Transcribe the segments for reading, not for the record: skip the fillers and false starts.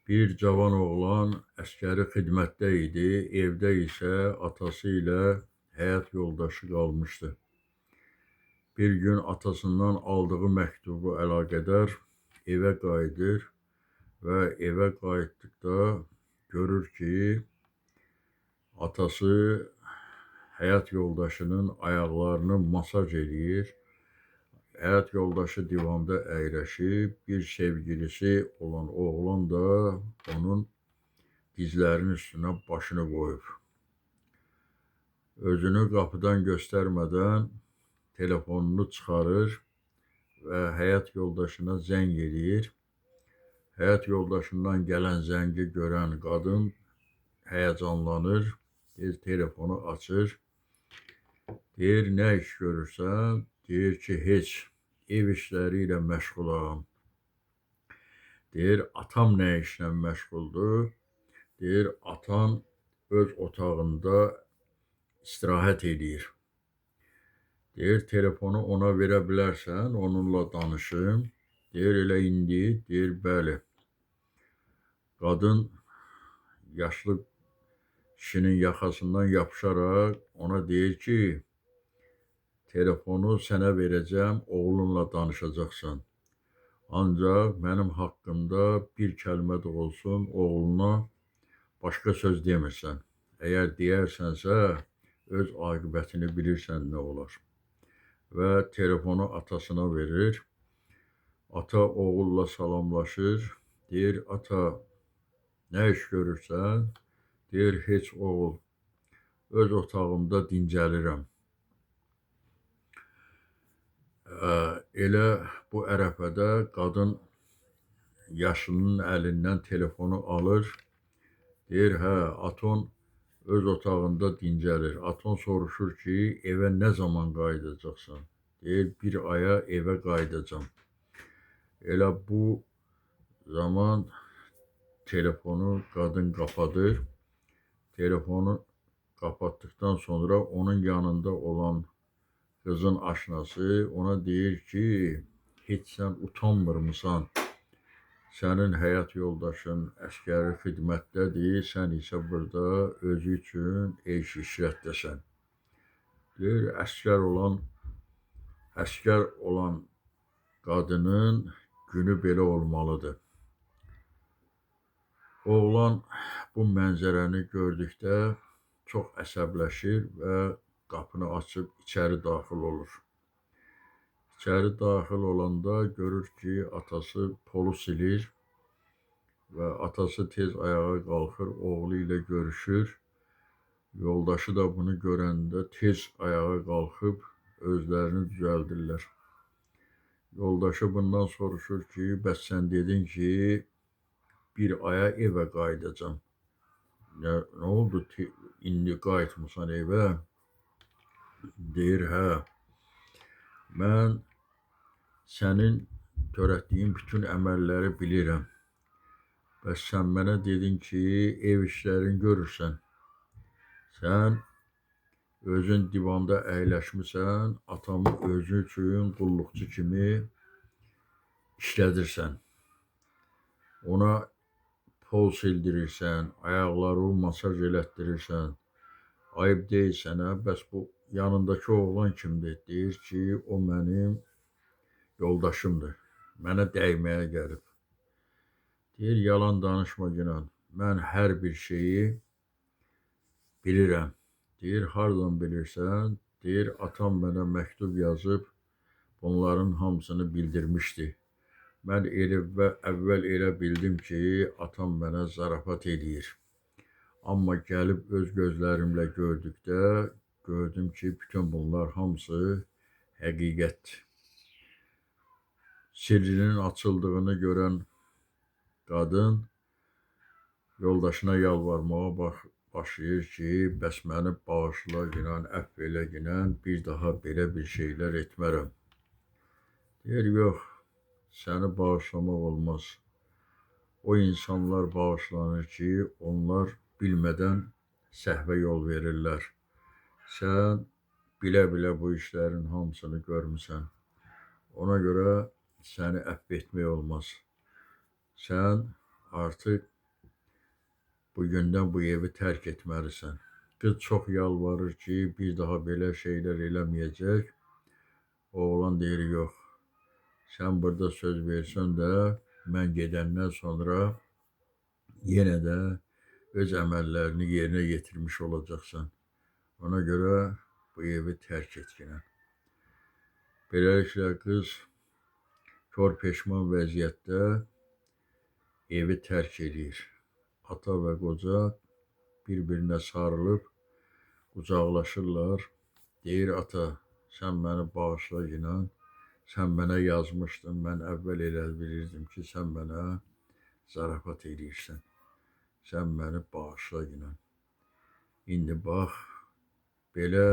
Bir cavan oğlan əskəri xidmətdə idi, evdə isə atası ilə həyat yoldaşı qalmışdı. Bir gün atasından aldığı məktubu əlaqədar evə qayıdır və evə qayıtdıqda görür ki, atası həyat yoldaşının ayaqlarını masaj eləyir. Həyat yoldaşı divanda əyləşib, bir sevgilisi olan oğlan da onun dizlərinin üstünə başını qoyub. Özünü qapıdan göstərmədən telefonunu çıxarır və həyat yoldaşına zəng eləyir. Həyat yoldaşından gələn zəngi görən qadın həyəcanlanır, telefonu açır. Deyir, nə iş görürsən? Deyir ki, heç, ev işləri ilə məşğulam. Deyir, atam nə işlə məşğuldur? Deyir, atan öz otağında istirahət edir. Deyir, telefonu ona verə bilərsən, onunla danışım. Deyir, elə indi? Deyir, bəli. Qadın yaşlı kişinin yaxasından yapışaraq ona deyir ki, telefonu sənə verəcəm, oğlunla danışacaqsan. Ancaq mənim haqqımda bir kəlmə də olsun, oğluna başqa söz demirsən. Əgər deyərsənsə, öz aqibətini bilirsən nə olar. Və telefonu atasına verir. Ata oğulla salamlaşır. Deyir, ata, nə iş görürsən? Deyir, heç oğul, öz otağımda dincəlirəm. Elə bu ərəfədə qadın yaşlının əlindən telefonu alır. Deyir, hə, aton öz otağında dincəlir. Aton soruşur ki, evə nə zaman qayıdacaqsan? Deyir, bir aya evə qayıdacam. Elə bu zaman telefonu qadın qapadır. Telefonu kapattıktan sonra onun yanında olan qızın aşnası ona deyir ki, heç sən utanmırmısan? Sənin həyat yoldaşın əskəri xidmətdədir, sən isə burada özü üçün eş-işrətdəsən. Deyir, əskər olan qadının günü belə olmalıdır. Oğlan bu mənzərəni gördükdə çox əsəbləşir və qapını açıb içəri daxil olur. İçəri daxil olanda görür ki, atası polu silir və atası tez ayağa qalxır, oğlu ilə görüşür. Yoldaşı da bunu görəndə tez ayağa qalxıb özlərini düzəldirlər. Yoldaşı bundan soruşur ki, bəs sən dedin ki, bir aya evə qayıdacam. Nə oldu, indi qayıtmısan evə? Deyir, hə, mən sənin törətdiyin bütün əməlləri bilirəm. Bəs sən mənə dedin ki, ev işlərini görürsən. Sən özün divanda əyləşmirsən, atamı özü üçün qulluqçu kimi işlədirsən. Ona pol sildirirsən, ayaqları masaj elətdirirsən. Ayıb deyil sənə, bəs bu yanındakı oğlan kimdir? Deyir ki, o mənim yoldaşımdır. Mənə dəyməyə gəlib. Deyir, yalan danışma Günan. Mən hər bir şeyi bilirəm. Deyir, hardan bilirsən? Deyir, atam mənə məktub yazıb, bunların hamısını bildirmişdi. Mən əvvəl elə bildim ki, atam mənə zarafat edir. Amma gəlib öz gözlərimlə gördükdə, gördüm ki, bütün bunlar hamısı həqiqətdir. Sirrinin açıldığını görən qadın yoldaşına yalvarmağa başlayır ki, bəs məni bağışla Günan, əfv elə Günan, bir daha belə bir şeylər etmərəm. Deyir, yox, səni bağışlamaq olmaz. O insanlar bağışlanır ki, onlar bilmədən səhvə yol verirlər. Sən bilə-bilə bu işlərin hamısını görmüsən. Ona görə səni əfv etmək olmaz. Sən artıq bugündən bu evi tərk etməlisən. Qız çox yalvarır ki, bir daha belə şeylər eləməyəcək. Oğlan deyir, yox. Sən burada söz versən də, mən gedəndən sonra yenə də öz əməllərini yerinə yetirmiş olacaqsan. Ona görə bu evi tərk etginən. Beləliklə qız kör peşman vəziyyətdə evi tərk edir. Ata və qoca bir-birinə sarılıb qucaqlaşırlar. Deyir, ata, sən məni bağışla inan. Sən mənə yazmışdın, mən əvvəl elə bilirdim ki, sən mənə zarafat edirsən. Sən məni bağışla inan. İndi bax, belə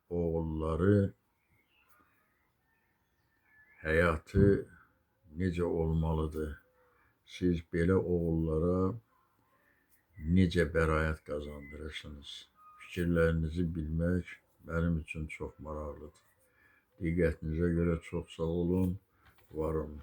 oğulları həyatı necə olmalıdır? Siz belə oğullara necə bəraət qazandırırsınız? Fikirlərinizi bilmək mənim üçün çox maraqlıdır. Diqqətinizə görə çox sağ olun, var olun.